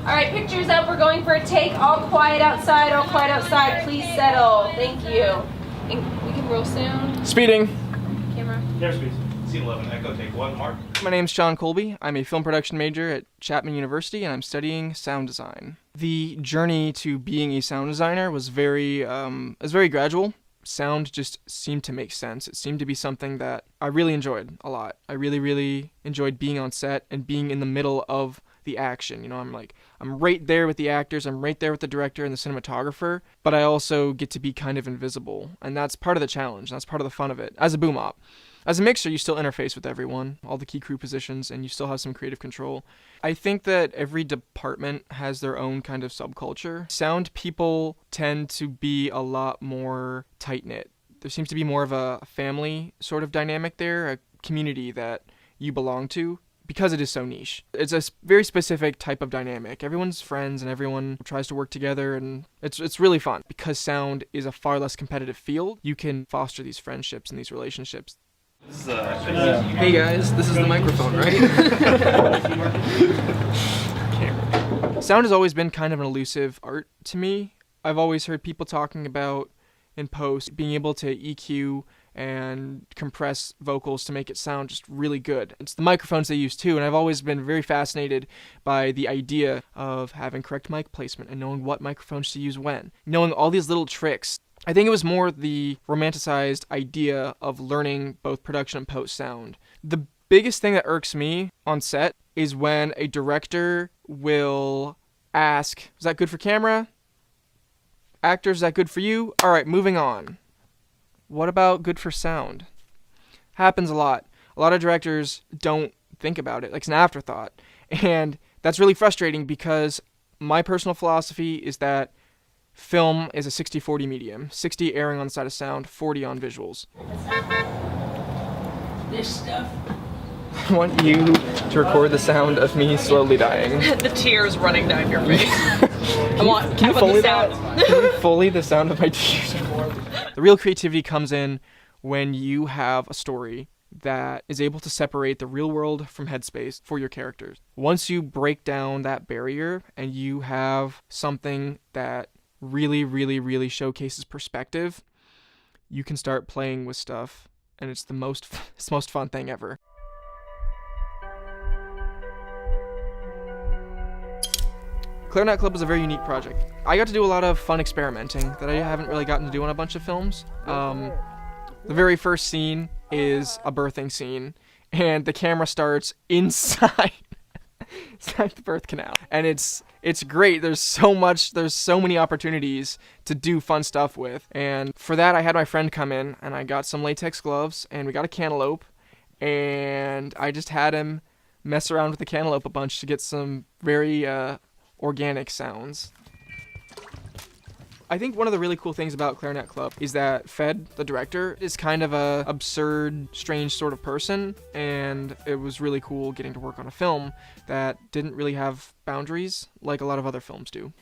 All right, pictures up. We're going for a take. All quiet outside. All quiet outside. Please settle. Thank you. And we can roll sound. Speeding. Camera. Camera speed. Scene 11. Echo. Take 1. Mark. My name's Sean Colby. I'm a film production major at Chapman University, and I'm studying sound design. The journey to being a sound designer was very gradual. Sound just seemed to make sense. It seemed to be something that I really enjoyed a lot. I really enjoyed being on set and being in the middle of the action. You know, I'm right there with the actors, I'm right there with the director and the cinematographer, but I also get to be kind of invisible, and that's part of the challenge. That's part of the fun of it. As a boom op. As a mixer, you still interface with everyone, all the key crew positions, and you still have some creative control. I think that every department has their own kind of subculture. Sound people tend to be a lot more tight-knit. There seems to be more of a family sort of dynamic there, a community that you belong to, because it is so niche. It's a very specific type of dynamic. Everyone's friends and everyone tries to work together, and it's really fun. Because sound is a far less competitive field, you can foster these friendships and these relationships. Hey guys, this is the microphone, right? Sound has always been kind of an elusive art to me. I've always heard people talking about, in post, being able to EQ and compress vocals to make it sound just really good. It's the microphones they use too, and I've always been very fascinated by the idea of having correct mic placement and knowing what microphones to use when. Knowing all these little tricks. I think it was more the romanticized idea of learning both production and post sound. The biggest thing that irks me on set is when a director will ask, is that good for camera? Actors, is that good for you? All right, moving on. What about good for sound? Happens a lot. A lot of directors don't think about it, like it's an afterthought. And that's really frustrating because my personal philosophy is that film is a 60-40 medium. 60 erring on the side of sound, 40 on visuals. This stuff. I want you to record the sound of me slowly dying. The tears running down your face. Can you Foley that? Can you Foley the sound of my tears? The real creativity comes in when you have a story that is able to separate the real world from headspace for your characters. Once you break down that barrier and you have something that really showcases perspective, you can start playing with stuff, and it's the most fun thing ever. Clarinet Club was a very unique project. I got to do a lot of fun experimenting that I haven't really gotten to do on a bunch of films. The very first scene is a birthing scene, and the camera starts inside the birth canal, and it's great. There's so many opportunities to do fun stuff with, and for that I had my friend come in, and I got some latex gloves, and we got a cantaloupe, and I just had him mess around with the cantaloupe a bunch to get some very organic sounds. I think one of the really cool things about Clarinet Club is that Fed, the director, is kind of a absurd, strange sort of person, and it was really cool getting to work on a film that didn't really have boundaries like a lot of other films do.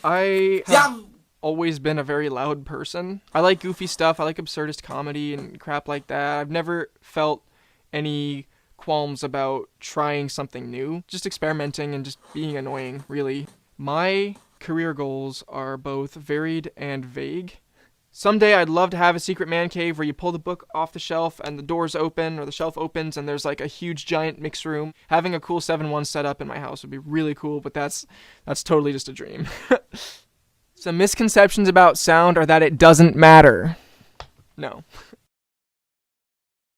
I have always been a very loud person. I like goofy stuff, I like absurdist comedy and crap like that. I've never felt any qualms about trying something new, just experimenting and just being annoying, really. My career goals are both varied and vague. Someday I'd love to have a secret man cave where you pull the book off the shelf and the doors open or the shelf opens and there's like a huge giant mix room. Having a cool 7-1 setup in my house would be really cool, but that's totally just a dream. Some misconceptions about sound are that it doesn't matter. No.